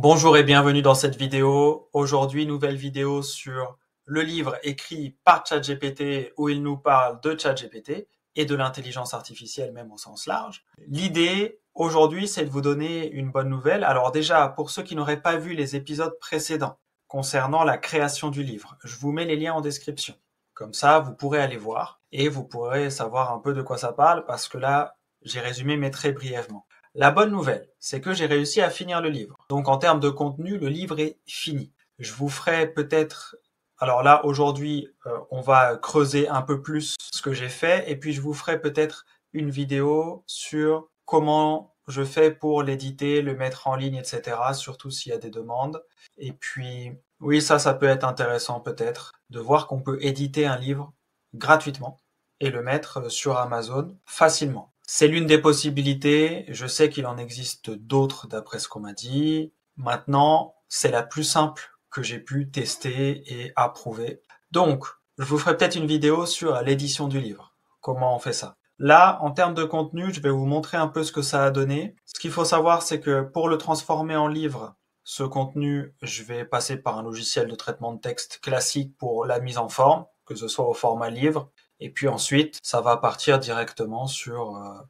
Bonjour et bienvenue dans cette vidéo. Aujourd'hui, nouvelle vidéo sur le livre écrit par ChatGPT où il nous parle de ChatGPT et de l'intelligence artificielle même au sens large. L'idée aujourd'hui, c'est de vous donner une bonne nouvelle. Alors déjà, pour ceux qui n'auraient pas vu les épisodes précédents concernant la création du livre, je vous mets les liens en description. Comme ça, vous pourrez aller voir et vous pourrez savoir un peu de quoi ça parle parce que là, j'ai résumé mais très brièvement. La bonne nouvelle, c'est que j'ai réussi à finir le livre. Donc en termes de contenu, le livre est fini. Je vous ferai peut-être... Alors là, aujourd'hui, on va creuser un peu plus ce que j'ai fait et puis je vous ferai peut-être une vidéo sur comment je fais pour l'éditer, le mettre en ligne, etc. Surtout s'il y a des demandes. Et puis, oui, ça peut être intéressant peut-être de voir qu'on peut éditer un livre gratuitement et le mettre sur Amazon facilement. C'est l'une des possibilités. Je sais qu'il en existe d'autres d'après ce qu'on m'a dit. Maintenant, c'est la plus simple que j'ai pu tester et approuver. Donc, je vous ferai peut-être une vidéo sur l'édition du livre. Comment on fait ça? Là, en termes de contenu, je vais vous montrer un peu ce que ça a donné. Ce qu'il faut savoir, c'est que pour le transformer en livre, ce contenu, je vais passer par un logiciel de traitement de texte classique pour la mise en forme, que ce soit au format livre. Et puis ensuite, ça va partir directement sur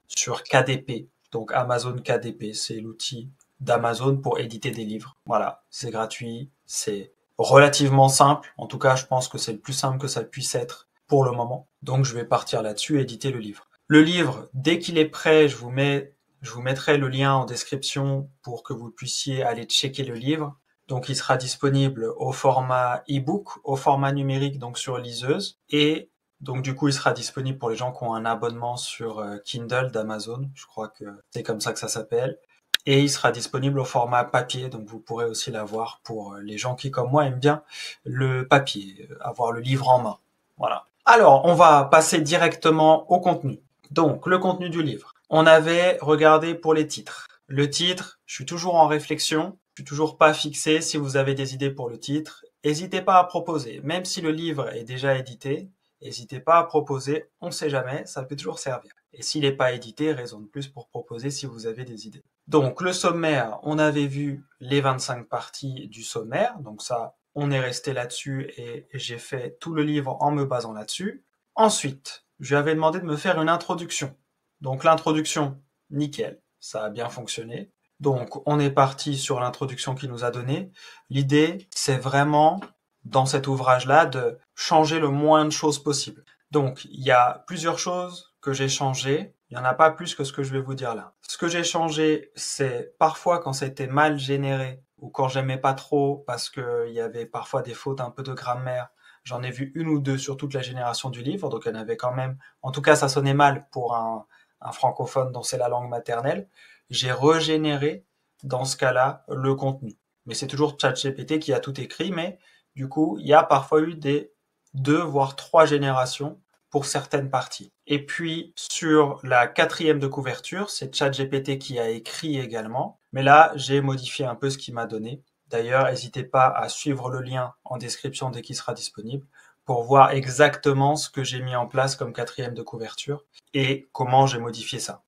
KDP. Donc Amazon KDP, c'est l'outil d'Amazon pour éditer des livres. Voilà, c'est gratuit, c'est relativement simple. En tout cas, je pense que c'est le plus simple que ça puisse être pour le moment. Donc je vais partir là-dessus et éditer le livre. Le livre, dès qu'il est prêt, je vous mettrai le lien en description pour que vous puissiez aller checker le livre. Donc il sera disponible au format e-book, au format numérique, donc sur liseuse, et donc du coup, il sera disponible pour les gens qui ont un abonnement sur Kindle d'Amazon. Je crois que c'est comme ça que ça s'appelle. Et il sera disponible au format papier, donc vous pourrez aussi l'avoir pour les gens qui, comme moi, aiment bien le papier, avoir le livre en main. Voilà. Alors, on va passer directement au contenu. Donc, le contenu du livre. On avait regardé pour les titres. Le titre, je suis toujours en réflexion, je suis toujours pas fixé. Si vous avez des idées pour le titre, n'hésitez pas à proposer. Même si le livre est déjà édité, n'hésitez pas à proposer, on ne sait jamais, ça peut toujours servir. Et s'il n'est pas édité, raison de plus pour proposer si vous avez des idées. Donc le sommaire, on avait vu les 25 parties du sommaire, donc ça, on est resté là-dessus et j'ai fait tout le livre en me basant là-dessus. Ensuite, je lui avais demandé de me faire une introduction. Donc l'introduction, nickel, ça a bien fonctionné. Donc on est parti sur l'introduction qu'il nous a donnée. L'idée, c'est vraiment dans cet ouvrage-là de changer le moins de choses possible. Donc, il y a plusieurs choses que j'ai changées. Il n'y en a pas plus que ce que je vais vous dire là. Ce que j'ai changé, c'est parfois quand c'était mal généré ou quand j'aimais pas trop parce qu'il y avait parfois des fautes un peu de grammaire. J'en ai vu une ou deux sur toute la génération du livre, donc il y en avait quand même. En tout cas, ça sonnait mal pour un francophone dont c'est la langue maternelle. J'ai régénéré, dans ce cas-là, le contenu. Mais c'est toujours ChatGPT qui a tout écrit, mais du coup, il y a parfois eu des 2 voire 3 générations pour certaines parties. Et puis, sur la 4e de couverture, c'est ChatGPT qui a écrit également. Mais là, j'ai modifié un peu ce qu'il m'a donné. D'ailleurs, n'hésitez pas à suivre le lien en description dès qu'il sera disponible pour voir exactement ce que j'ai mis en place comme 4e de couverture et comment j'ai modifié ça.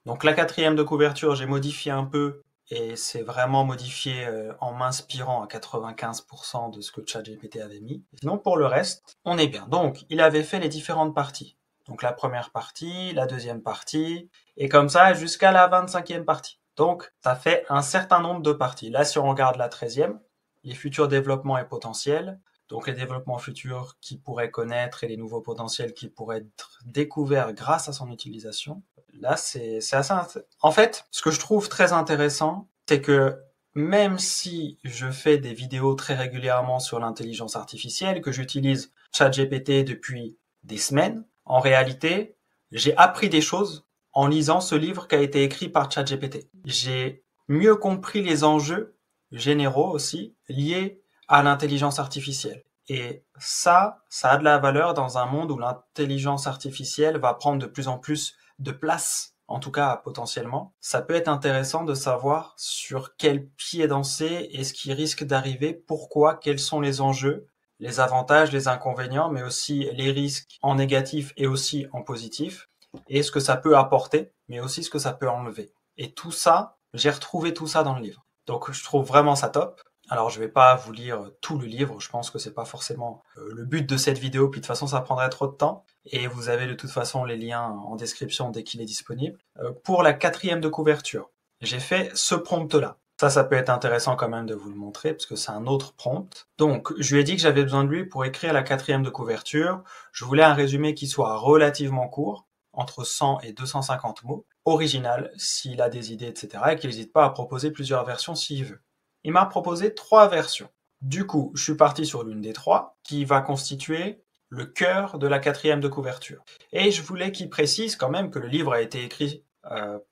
Donc la 4e de couverture, j'ai modifié un peu et c'est vraiment modifié en m'inspirant à 95% de ce que ChatGPT avait mis. Sinon, pour le reste, on est bien. Donc, il avait fait les différentes parties. Donc, la première partie, la deuxième partie, et comme ça jusqu'à la 25e partie. Donc, ça fait un certain nombre de parties. Là, si on regarde la 13e, les futurs développements et potentiels, donc les développements futurs qu'il pourrait connaître et les nouveaux potentiels qui pourraient être découverts grâce à son utilisation. Là, c'est assez... En fait, ce que je trouve très intéressant, c'est que même si je fais des vidéos très régulièrement sur l'intelligence artificielle, que j'utilise ChatGPT depuis des semaines, en réalité, j'ai appris des choses en lisant ce livre qui a été écrit par ChatGPT. J'ai mieux compris les enjeux généraux aussi liés à l'intelligence artificielle. Et ça a de la valeur dans un monde où l'intelligence artificielle va prendre de plus en plus de place, en tout cas potentiellement. Ça peut être intéressant de savoir sur quel pied danser et ce qui risque d'arriver, pourquoi, quels sont les enjeux, les avantages, les inconvénients, mais aussi les risques en négatif et aussi en positif, et ce que ça peut apporter, mais aussi ce que ça peut enlever. Et tout ça, j'ai retrouvé tout ça dans le livre. Donc je trouve vraiment ça top. Alors je vais pas vous lire tout le livre, je pense que c'est pas forcément le but de cette vidéo, puis de toute façon ça prendrait trop de temps. Et vous avez de toute façon les liens en description dès qu'il est disponible. Pour la 4e de couverture, j'ai fait ce prompt-là. Ça peut être intéressant quand même de vous le montrer, parce que c'est un autre prompt. Donc, je lui ai dit que j'avais besoin de lui pour écrire la 4e de couverture. Je voulais un résumé qui soit relativement court, entre 100 et 250 mots, original, s'il a des idées, etc., et qu'il n'hésite pas à proposer plusieurs versions s'il veut. Il m'a proposé 3 versions. Du coup, je suis parti sur l'une des 3, qui va constituer le cœur de la 4e de couverture. Et je voulais qu'il précise quand même que le livre a été écrit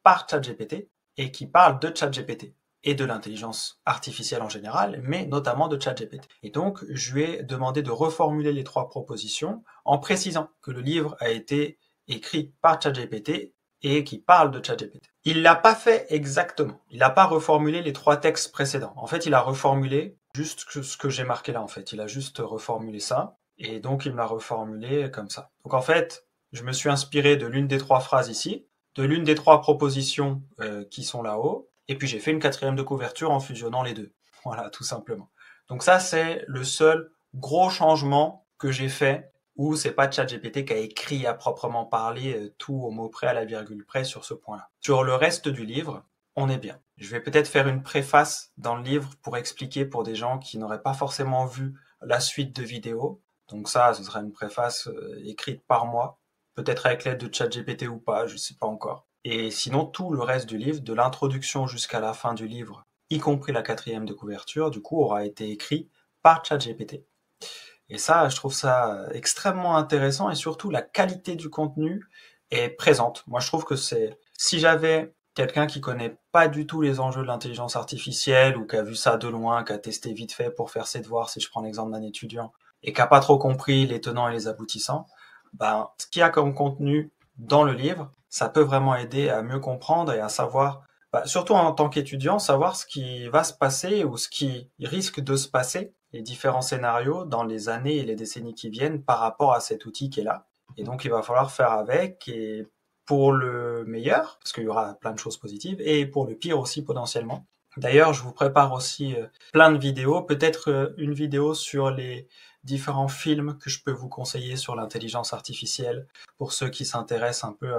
par ChatGPT, et qui parle de ChatGPT et de l'intelligence artificielle en général, mais notamment de ChatGPT. Et donc, je lui ai demandé de reformuler les 3 propositions en précisant que le livre a été écrit par ChatGPT et qui parle de ChatGPT. Il l'a pas fait exactement. Il n'a pas reformulé les 3 textes précédents. En fait, il a reformulé juste ce que j'ai marqué là, en fait. Il a juste reformulé ça, et donc il m'a reformulé comme ça. Donc en fait, je me suis inspiré de l'une des 3 phrases ici, de l'une des 3 propositions qui sont là-haut, et puis j'ai fait une 4e de couverture en fusionnant les 2. Voilà, tout simplement. Donc ça, c'est le seul gros changement que j'ai fait, où c'est pas ChatGPT qui a écrit à proprement parler tout au mot près à la virgule près sur ce point-là. Sur le reste du livre, on est bien. Je vais peut-être faire une préface dans le livre pour expliquer pour des gens qui n'auraient pas forcément vu la suite de vidéos. Donc ça, ce sera une préface écrite par moi, peut-être avec l'aide de ChatGPT ou pas, je sais pas encore. Et sinon, tout le reste du livre, de l'introduction jusqu'à la fin du livre, y compris la 4e de couverture, du coup, aura été écrit par ChatGPT. Et ça, je trouve ça extrêmement intéressant, et surtout la qualité du contenu est présente. Moi, je trouve que si j'avais quelqu'un qui connaît pas du tout les enjeux de l'intelligence artificielle, ou qui a vu ça de loin, qui a testé vite fait pour faire ses devoirs, si je prends l'exemple d'un étudiant, et qui a pas trop compris les tenants et les aboutissants, ce qu'il y a comme contenu dans le livre, ça peut vraiment aider à mieux comprendre et à savoir, surtout en tant qu'étudiant, savoir ce qui va se passer ou ce qui risque de se passer, les différents scénarios dans les années et les décennies qui viennent par rapport à cet outil qui est là. Et donc, il va falloir faire avec, et pour le meilleur, parce qu'il y aura plein de choses positives, et pour le pire aussi potentiellement. D'ailleurs, je vous prépare aussi plein de vidéos, peut-être une vidéo sur les différents films que je peux vous conseiller sur l'intelligence artificielle, pour ceux qui s'intéressent un peu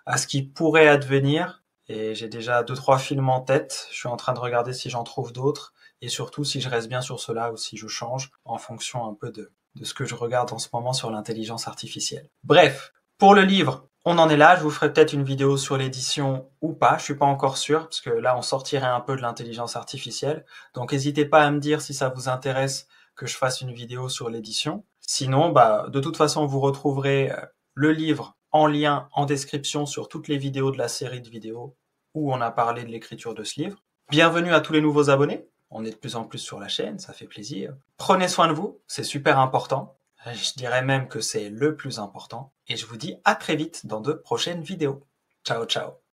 à ce qui pourrait advenir. Et j'ai déjà 2-3 films en tête, je suis en train de regarder si j'en trouve d'autres, et surtout si je reste bien sur cela ou si je change en fonction un peu de ce que je regarde en ce moment sur l'intelligence artificielle. Bref, pour le livre, on en est là. Je vous ferai peut-être une vidéo sur l'édition ou pas, je suis pas encore sûr, parce que là on sortirait un peu de l'intelligence artificielle. Donc n'hésitez pas à me dire si ça vous intéresse que je fasse une vidéo sur l'édition. Sinon, de toute façon, vous retrouverez le livre en lien en description sur toutes les vidéos de la série de vidéos où on a parlé de l'écriture de ce livre. Bienvenue à tous les nouveaux abonnés. On est de plus en plus sur la chaîne, ça fait plaisir. Prenez soin de vous, c'est super important. Je dirais même que c'est le plus important. Et je vous dis à très vite dans de prochaines vidéos. Ciao, ciao.